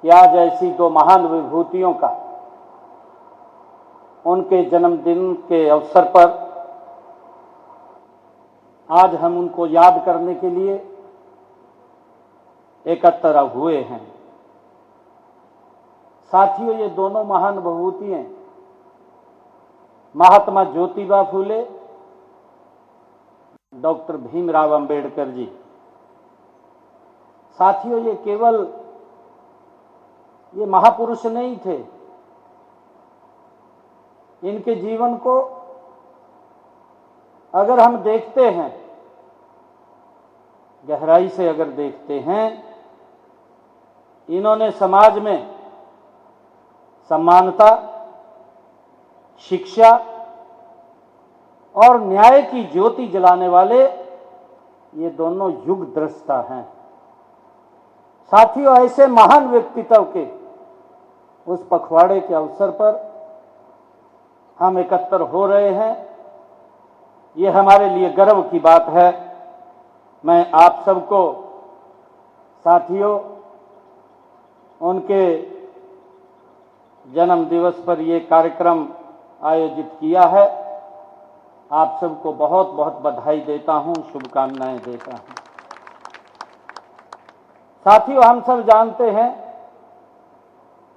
कि आज ऐसी दो महान विभूतियों का उनके जन्मदिन के अवसर पर आज हम उनको याद करने के लिए एकत्र हुए हैं। साथियों, ये दोनों महान विभूतियां महात्मा ज्योतिबा फूले, डॉक्टर भीमराव अंबेडकर जी। साथियों, ये केवल ये महापुरुष नहीं थे, इनके जीवन को अगर हम देखते हैं, गहराई से अगर देखते हैं, इन्होंने समाज में समानता, शिक्षा और न्याय की ज्योति जलाने वाले ये दोनों युग द्रष्टा हैं। साथियों, ऐसे महान व्यक्तित्व के उस पखवाड़े के अवसर पर हम एकत्र हो रहे हैं, ये हमारे लिए गर्व की बात है। मैं आप सबको साथियों उनके जन्म दिवस पर ये कार्यक्रम आयोजित किया है, आप सबको बहुत बहुत बधाई देता हूं, शुभकामनाएं देता हूं। साथियों, हम सब जानते हैं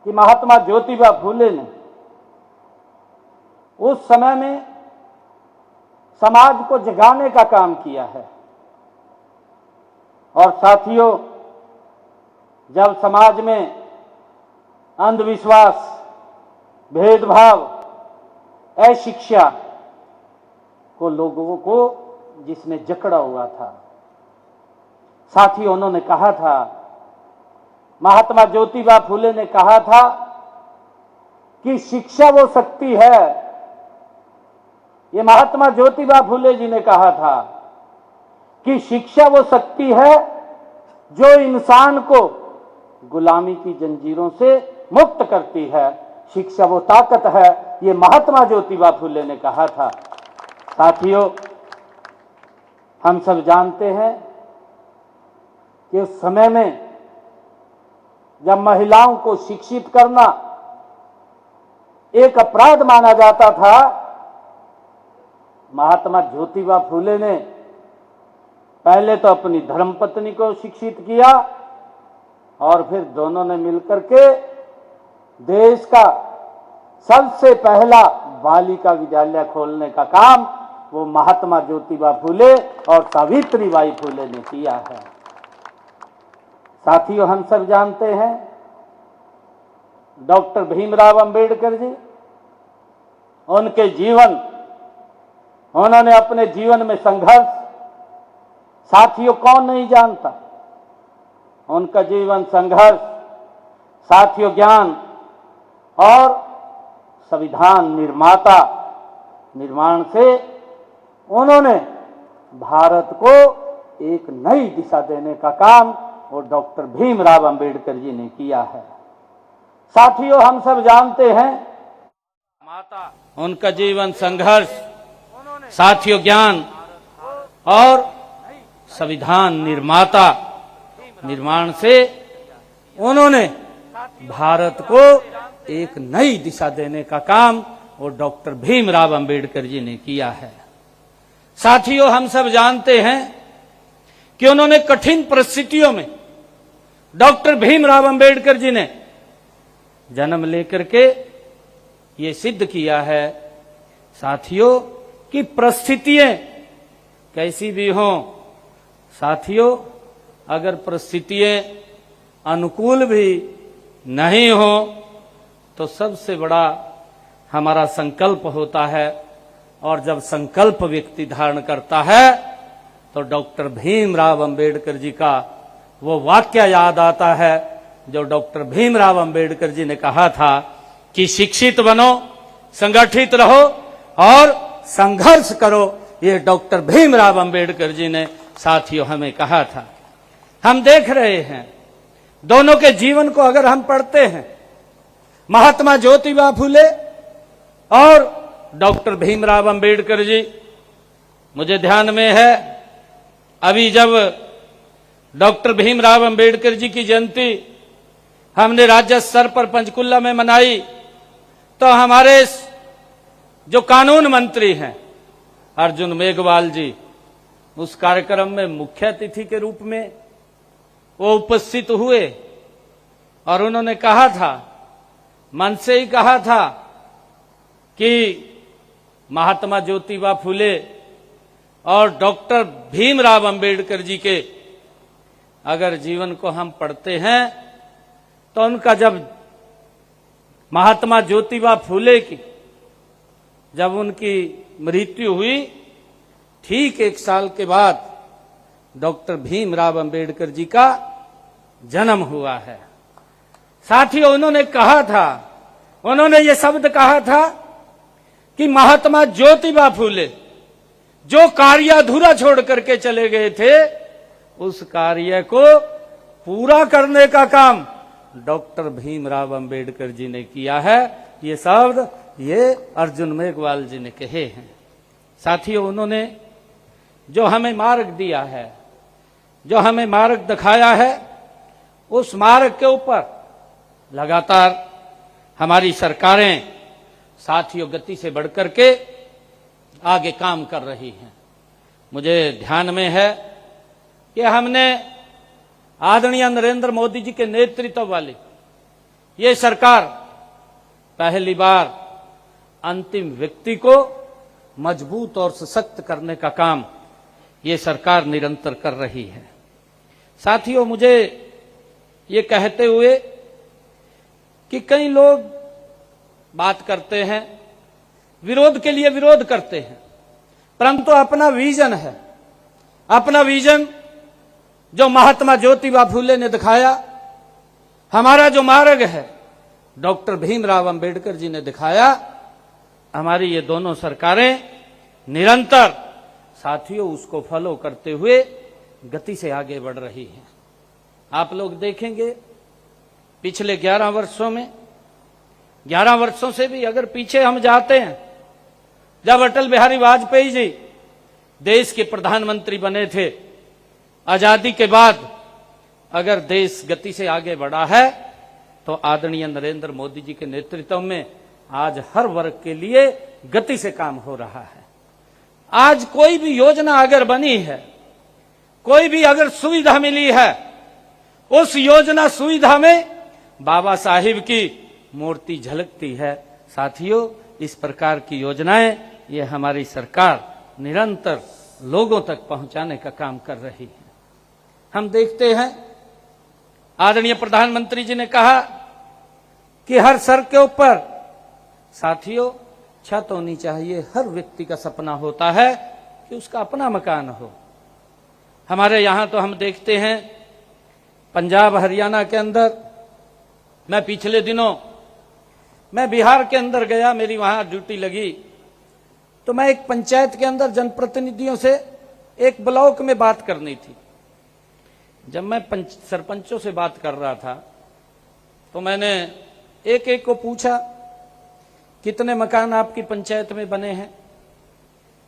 कि महात्मा ज्योतिबा फूले ने उस समय में समाज को जगाने का काम किया है। और साथियों, जब समाज में अंधविश्वास, भेदभाव, अशिक्षा को लोगों को जिसने जकड़ा हुआ था, साथियों उन्होंने कहा था, महात्मा ज्योतिबा फूले ने कहा था कि शिक्षा वो शक्ति है। ये महात्मा ज्योतिबा फूले जी ने कहा था कि शिक्षा वो शक्ति है जो इंसान को गुलामी की जंजीरों से मुक्त करती है। शिक्षा वो ताकत है, ये महात्मा ज्योतिबा फूले ने कहा था। साथियों, हम सब जानते हैं कि उस समय में जब महिलाओं को शिक्षित करना एक अपराध माना जाता था, महात्मा ज्योतिबा फूले ने पहले तो अपनी धर्मपत्नी को शिक्षित किया और फिर दोनों ने मिलकर के देश का सबसे पहला बालिका विद्यालय खोलने का काम वो महात्मा ज्योतिबा फूले और सावित्रीबाई फूले ने किया है। साथियों, हम सब जानते हैं डॉक्टर भीमराव अंबेडकर जी, उनके जीवन, उन्होंने अपने जीवन में संघर्ष, साथियों कौन नहीं जानता उनका जीवन संघर्ष, साथियों ज्ञान और संविधान निर्माता निर्माण से उन्होंने भारत को एक नई दिशा देने का काम वो डॉक्टर भीमराव अंबेडकर जी ने किया है। साथियों, हम सब जानते हैं माता, उनका जीवन संघर्ष, साथियों ज्ञान और संविधान निर्माता निर्माण से उन्होंने भारत को एक नई दिशा देने का काम वो डॉक्टर भीमराव अंबेडकर जी ने किया है। साथियों, हम सब जानते हैं कि उन्होंने कठिन परिस्थितियों में डॉक्टर भीमराव अंबेडकर जी ने जन्म लेकर के ये सिद्ध किया है, साथियों, कि परिस्थितियां कैसी भी हों, साथियों अगर परिस्थितियां अनुकूल भी नहीं हो तो सबसे बड़ा हमारा संकल्प होता है, और जब संकल्प व्यक्ति धारण करता है तो डॉक्टर भीमराव अंबेडकर जी का वो वाक्य याद आता है जो डॉक्टर भीमराव अंबेडकर जी ने कहा था कि शिक्षित बनो, संगठित रहो और संघर्ष करो। ये डॉक्टर भीमराव अंबेडकर जी ने साथियों हमें कहा था। हम देख रहे हैं दोनों के जीवन को अगर हम पढ़ते हैं, महात्मा ज्योतिबा फूले और डॉक्टर भीमराव अंबेडकर जी, मुझे ध्यान में है अभी जब डॉक्टर भीमराव अंबेडकर जी की जयंती हमने राज्य स्तर पर पंचकुला में मनाई, तो हमारे जो कानून मंत्री हैं अर्जुन मेघवाल जी उस कार्यक्रम में मुख्य अतिथि के रूप में वो उपस्थित हुए और उन्होंने कहा था, मन से ही कहा था कि महात्मा ज्योतिबा फुले और डॉक्टर भीमराव अंबेडकर जी के अगर जीवन को हम पढ़ते हैं तो उनका जब महात्मा ज्योतिबा फुले की जब उनकी मृत्यु हुई, ठीक 1 साल के बाद डॉक्टर भीमराव अंबेडकर जी का जन्म हुआ है। साथियों, उन्होंने कहा था, उन्होंने ये शब्द कहा था कि महात्मा ज्योतिबा फुले जो कार्य अधूरा छोड़ करके चले गए थे, उस कार्य को पूरा करने का काम डॉक्टर भीमराव अंबेडकर जी ने किया है। ये शब्द ये अर्जुन मेघवाल जी ने कहे हैं। साथियों, उन्होंने जो हमें मार्ग दिया है, जो हमें मार्ग दिखाया है, उस मार्ग के ऊपर लगातार हमारी सरकारें साथियों गति से बढ़कर के आगे काम कर रही हैं। मुझे ध्यान में है कि हमने आदरणीय नरेंद्र मोदी जी के नेतृत्व वाली ये सरकार पहली बार अंतिम व्यक्ति को मजबूत और सशक्त करने का काम ये सरकार निरंतर कर रही है। साथियों, मुझे ये कहते हुए कि कई लोग बात करते हैं, विरोध के लिए विरोध करते हैं, परंतु अपना विजन है, अपना विजन जो महात्मा ज्योतिबा फुले ने दिखाया, हमारा जो मार्ग है डॉक्टर भीमराव अंबेडकर जी ने दिखाया, हमारी ये दोनों सरकारें निरंतर साथियों उसको फॉलो करते हुए गति से आगे बढ़ रही हैं। आप लोग देखेंगे पिछले 11 वर्षों में, 11 वर्षों से भी अगर पीछे हम जाते हैं, जब अटल बिहारी वाजपेयी जी देश के प्रधानमंत्री बने थे, आजादी के बाद अगर देश गति से आगे बढ़ा है तो आदरणीय नरेंद्र मोदी जी के नेतृत्व में आज हर वर्ग के लिए गति से काम हो रहा है। आज कोई भी योजना अगर बनी है, कोई भी अगर सुविधा मिली है, उस योजना सुविधा में बाबा साहिब की मूर्ति झलकती है। साथियों, इस प्रकार की योजनाएं ये हमारी सरकार निरंतर लोगों तक पहुंचाने का काम कर रही है। हम देखते हैं आदरणीय प्रधानमंत्री जी ने कहा कि हर सर के ऊपर साथियों छत होनी चाहिए। हर व्यक्ति का सपना होता है कि उसका अपना मकान हो। हमारे यहां तो हम देखते हैं पंजाब हरियाणा के अंदर, मैं पिछले दिनों मैं बिहार के अंदर गया, मेरी वहां ड्यूटी लगी, तो मैं एक पंचायत के अंदर जनप्रतिनिधियों से एक ब्लॉक में बात करनी थी। जब मैं सरपंचों से बात कर रहा था तो मैंने एक एक को पूछा, कितने मकान आपकी पंचायत में बने हैं?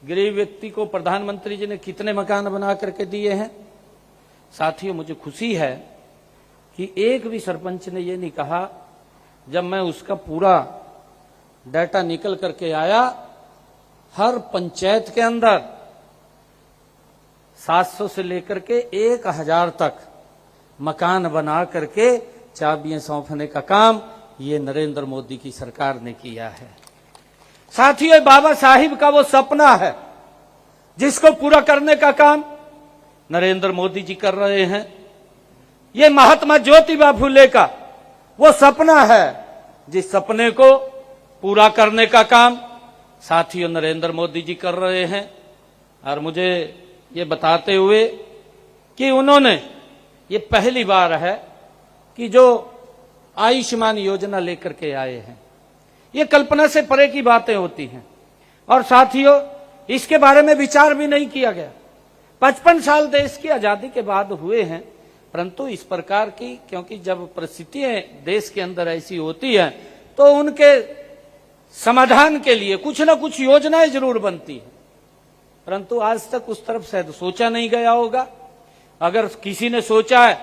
गरीब व्यक्ति को प्रधानमंत्री जी ने कितने मकान बना करके दिए हैं? साथियों, मुझे खुशी है कि एक भी सरपंच ने ये नहीं कहा। जब मैं उसका पूरा डाटा निकल करके आया, हर पंचायत के अंदर 700 से लेकर के 1000 तक मकान बना करके चाबियां सौंपने का काम ये नरेंद्र मोदी की सरकार ने किया है। साथियों, बाबा साहिब का वो सपना है जिसको पूरा करने का काम नरेंद्र मोदी जी कर रहे हैं। ये महात्मा ज्योतिबा फुले का वो सपना है जिस सपने को पूरा करने का काम साथियों नरेंद्र मोदी जी कर रहे हैं। और मुझे ये बताते हुए कि उन्होंने ये पहली बार है कि जो आयुष्मान योजना लेकर के आए हैं, ये कल्पना से परे की बातें होती हैं। और साथियों, इसके बारे में विचार भी नहीं किया गया। 55 साल देश की आजादी के बाद हुए हैं, परंतु इस प्रकार की, क्योंकि जब परिस्थितियां देश के अंदर ऐसी होती हैं तो उनके समाधान के लिए कुछ ना कुछ योजनाएं जरूर बनती हैं, परंतु आज तक उस तरफ शायद सोचा नहीं गया होगा। अगर किसी ने सोचा है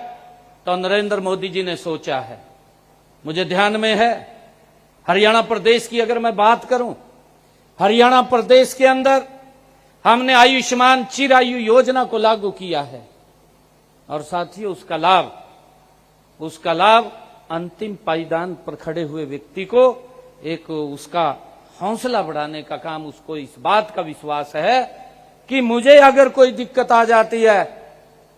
तो नरेंद्र मोदी जी ने सोचा है। मुझे ध्यान में है, हरियाणा प्रदेश की अगर मैं बात करूं, हरियाणा प्रदेश के अंदर हमने आयुष्मान चिरायु योजना को लागू किया है और साथियों उसका लाभ अंतिम पायदान पर खड़े हुए व्यक्ति को एक उसका हौसला बढ़ाने का काम, उसको इस बात का विश्वास है कि मुझे अगर कोई दिक्कत आ जाती है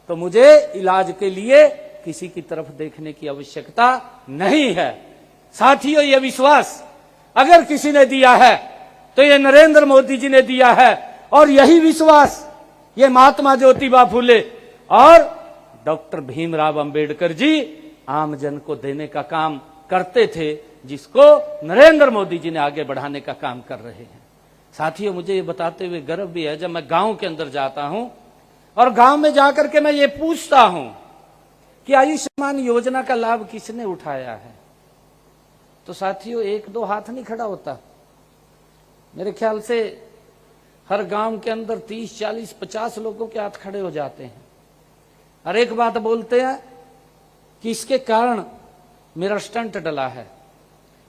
तो मुझे इलाज के लिए किसी की तरफ देखने की आवश्यकता नहीं है। साथियों, यह विश्वास अगर किसी ने दिया है तो ये नरेंद्र मोदी जी ने दिया है और यही विश्वास ये महात्मा ज्योतिबा फुले और डॉक्टर भीमराव अंबेडकर जी आम जन को देने का काम करते थे, जिसको नरेंद्र मोदी जी ने आगे बढ़ाने का काम कर रहे हैं। साथियों, मुझे ये बताते हुए गर्व भी है, जब मैं गांव के अंदर जाता हूं और गांव में जाकर के मैं ये पूछता हूं कि आयुष्मान योजना का लाभ किसने उठाया है, तो साथियों एक दो हाथ नहीं खड़ा होता। मेरे ख्याल से हर गांव के अंदर 30, 40, 50 लोगों के हाथ खड़े हो जाते हैं। हर एक बात बोलते हैं कि इसके कारण मेरा स्टंट डला है,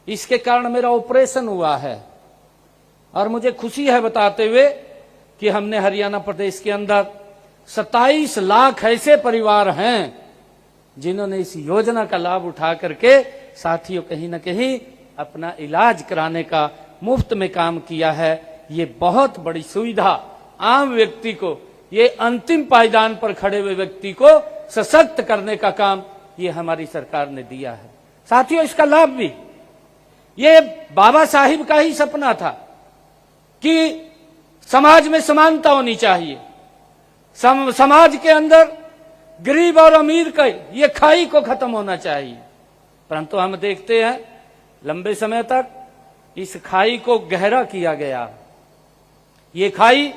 इसके कारण मेरा ऑपरेशन हुआ है। और मुझे खुशी है बताते हुए कि हमने हरियाणा प्रदेश के अंदर 27 लाख ऐसे परिवार हैं जिन्होंने इस योजना का लाभ उठा करके साथियों कहीं ना कहीं अपना इलाज कराने का मुफ्त में काम किया है। ये बहुत बड़ी सुविधा आम व्यक्ति को, ये अंतिम पायदान पर खड़े हुए व्यक्ति को सशक्त करने का काम ये हमारी सरकार ने दिया है। साथियों, इसका लाभ भी ये बाबा साहिब का ही सपना था कि समाज में समानता होनी चाहिए, समाज के अंदर गरीब और अमीर का ये खाई को खत्म होना चाहिए। परंतु हम देखते हैं लंबे समय तक इस खाई को गहरा किया गया। ये खाई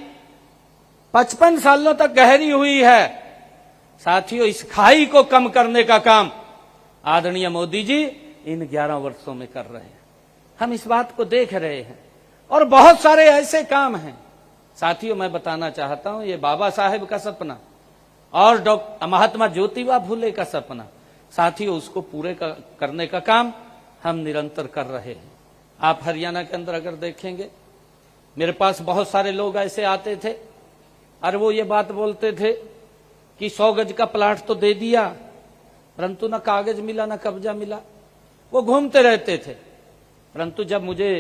55 सालों तक गहरी हुई है। साथियों, इस खाई को कम करने का काम आदरणीय मोदी जी इन 11 वर्षों में कर रहे हैं। हम इस बात को देख रहे हैं और बहुत सारे ऐसे काम हैं। साथियों, मैं बताना चाहता हूं, ये बाबा साहेब का सपना और डॉक्टर महात्मा ज्योतिबा फुले का सपना, साथियों उसको पूरे करने का काम हम निरंतर कर रहे हैं। आप हरियाणा के अंदर अगर देखेंगे, मेरे पास बहुत सारे लोग ऐसे आते थे और वो ये बात बोलते थे कि 100 गज का प्लाट तो दे दिया, परंतु ना कागज मिला ना कब्जा मिला। वो घूमते रहते थे। परंतु जब मुझे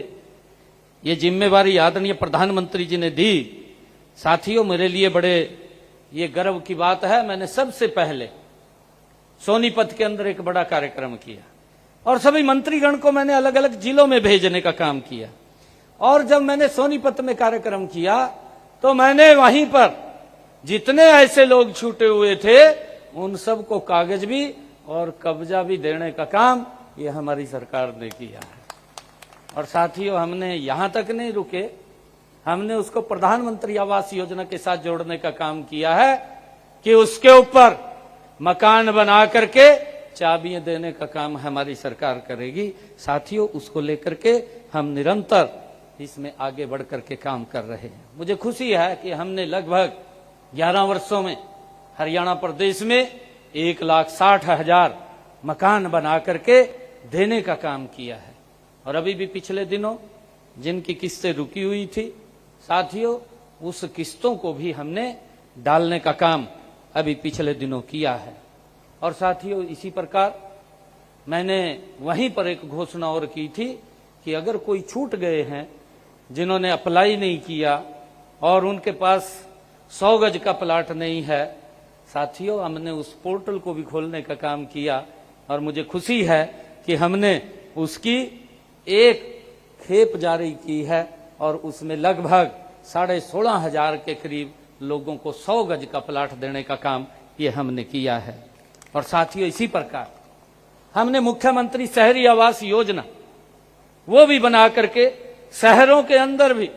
ये जिम्मेवारी आदरणीय प्रधानमंत्री जी ने दी, साथियों मेरे लिए बड़े ये गर्व की बात है, मैंने सबसे पहले सोनीपत के अंदर एक बड़ा कार्यक्रम किया और सभी मंत्रीगण को मैंने अलग अलग जिलों में भेजने का काम किया। और जब मैंने सोनीपत में कार्यक्रम किया तो मैंने वहीं पर जितने ऐसे लोग छूटे हुए थे उन सबको कागज भी और कब्जा भी देने का काम ये हमारी सरकार ने किया है। और साथियों, हमने यहां तक नहीं रुके, हमने उसको प्रधानमंत्री आवास योजना के साथ जोड़ने का काम किया है कि उसके ऊपर मकान बना करके चाबियां देने का काम हमारी सरकार करेगी। साथियों, उसको लेकर के हम निरंतर इसमें आगे बढ़ करके काम कर रहे हैं। मुझे खुशी है कि हमने लगभग 11 वर्षों में हरियाणा प्रदेश में 1,60,000 मकान बना करके देने का काम किया है। और अभी भी पिछले दिनों जिनकी किस्तें रुकी हुई थी, साथियों उस किस्तों को भी हमने डालने का काम अभी पिछले दिनों किया है। और साथियों, इसी प्रकार मैंने वहीं पर एक घोषणा और की थी कि अगर कोई छूट गए हैं जिन्होंने अप्लाई नहीं किया और उनके पास 100 गज का प्लाट नहीं है, साथियों हमने उस पोर्टल को भी खोलने का काम किया। और मुझे खुशी है कि हमने उसकी एक खेप जारी की है और उसमें लगभग 16,500 के करीब लोगों को 100 गज का प्लाट देने का काम ये हमने किया है। और साथियों, इसी प्रकार हमने मुख्यमंत्री शहरी आवास योजना वो भी बना करके शहरों के अंदर भी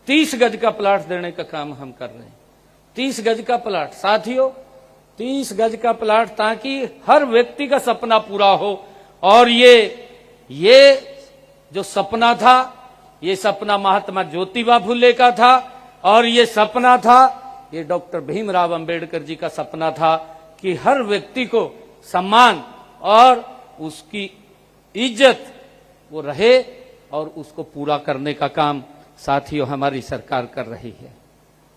30 गज का प्लाट देने का काम हम कर रहे हैं। 30 गज का प्लाट, साथियों 30 गज का प्लाट, ताकि हर व्यक्ति का सपना पूरा हो। और ये जो सपना था, ये सपना महात्मा ज्योतिबा फुले का था और ये सपना था, ये डॉक्टर भीमराव अंबेडकर जी का सपना था कि हर व्यक्ति को सम्मान और उसकी इज्जत वो रहे और उसको पूरा करने का काम साथियों हमारी सरकार कर रही है।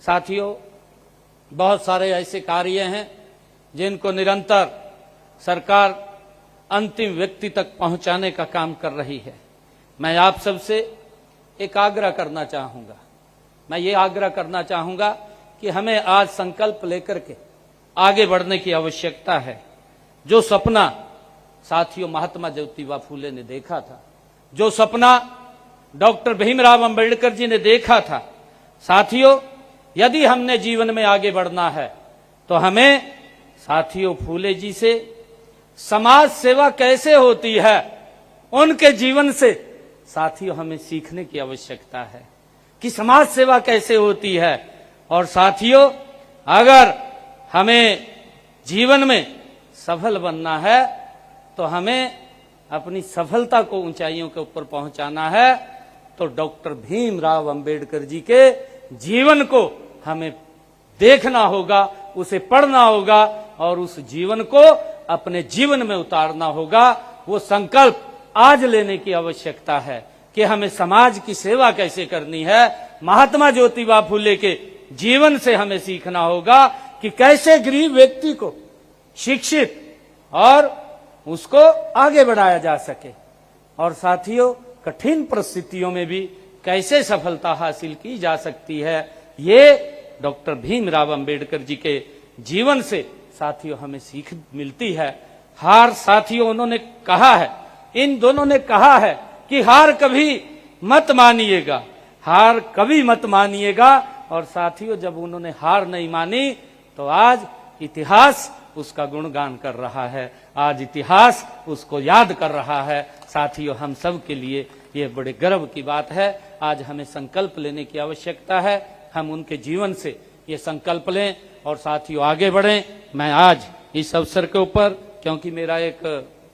साथियों, बहुत सारे ऐसे कार्य हैं जिनको निरंतर सरकार अंतिम व्यक्ति तक पहुंचाने का काम कर रही है। मैं आप सबसे एक आग्रह करना चाहूंगा, मैं ये आग्रह करना चाहूंगा कि हमें आज संकल्प लेकर के आगे बढ़ने की आवश्यकता है। जो सपना साथियों महात्मा ज्योतिबा फूले ने देखा था, जो सपना डॉक्टर भीमराव अंबेडकर जी ने देखा था, साथियों यदि हमने जीवन में आगे बढ़ना है तो हमें साथियों फूले जी से समाज सेवा कैसे होती है, उनके जीवन से साथियों हमें सीखने की आवश्यकता है कि समाज सेवा कैसे होती है। और साथियों, अगर हमें जीवन में सफल बनना है तो हमें अपनी सफलता को ऊंचाइयों के ऊपर पहुंचाना है, तो डॉक्टर भीमराव अंबेडकर जी के जीवन को हमें देखना होगा, उसे पढ़ना होगा और उस जीवन को अपने जीवन में उतारना होगा। वो संकल्प आज लेने की आवश्यकता है कि हमें समाज की सेवा कैसे करनी है। महात्मा ज्योतिबा फूले के जीवन से हमें सीखना होगा कि कैसे गरीब व्यक्ति को शिक्षित और उसको आगे बढ़ाया जा सके, और साथियों कठिन परिस्थितियों में भी कैसे सफलता हासिल की जा सकती है। ये डॉक्टर भीमराव अंबेडकर जी के जीवन से साथियों हमें सीख मिलती है। हार साथियों उन्होंने कहा है, इन दोनों ने कहा है कि हार कभी मत मानिएगा, हार कभी मत मानिएगा। और साथियों जब उन्होंने हार नहीं मानी तो आज इतिहास उसका गुणगान कर रहा है, आज इतिहास उसको याद कर रहा है। साथियों हम सब के लिए ये बड़े गर्व की बात है। आज हमें संकल्प लेने की आवश्यकता है, हम उनके जीवन से ये संकल्प लें और साथियों आगे बढ़ें। मैं आज इस अवसर के ऊपर, क्योंकि मेरा एक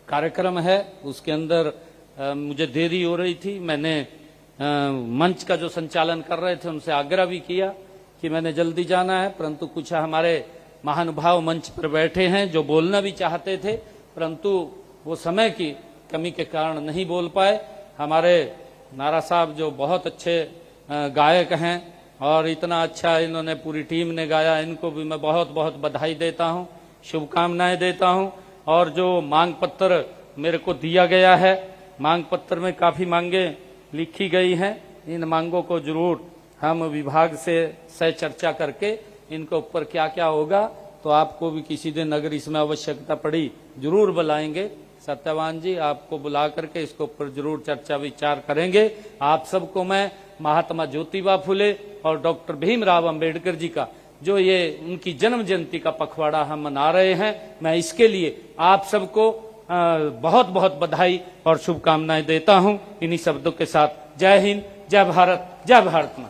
कार्यक्रम है उसके अंदर मुझे देरी हो रही थी, मैंने मंच का जो संचालन कर रहे थे उनसे आग्रह भी किया कि मैंने जल्दी जाना है, परंतु कुछ हमारे महानुभाव मंच पर बैठे हैं जो बोलना भी चाहते थे, परंतु वो समय की कमी के कारण नहीं बोल पाए। हमारे नारा साहब जो बहुत अच्छे गायक हैं और इतना अच्छा इन्होंने पूरी टीम ने गाया, इनको भी मैं बहुत बहुत बधाई देता हूं, शुभकामनाएं देता हूं। और जो मांग पत्र मेरे को दिया गया है, मांग पत्र में काफी मांगे लिखी गई हैं, इन मांगों को जरूर हम विभाग से चर्चा करके इनके ऊपर क्या क्या होगा तो आपको भी किसी दिन अगर इसमें आवश्यकता पड़ी जरूर बुलाएंगे। सत्यवान जी आपको बुला करके इसके ऊपर जरूर चर्चा विचार करेंगे। आप सबको मैं महात्मा ज्योतिबा फूले और डॉक्टर भीमराव अंबेडकर जी का जो ये उनकी जन्म जयंती का पखवाड़ा हम मना रहे हैं, मैं इसके लिए आप सबको बहुत बहुत बधाई और शुभकामनाएं देता हूं। इन्हीं शब्दों के साथ जय हिंद, जय भारत, जय भारत मां।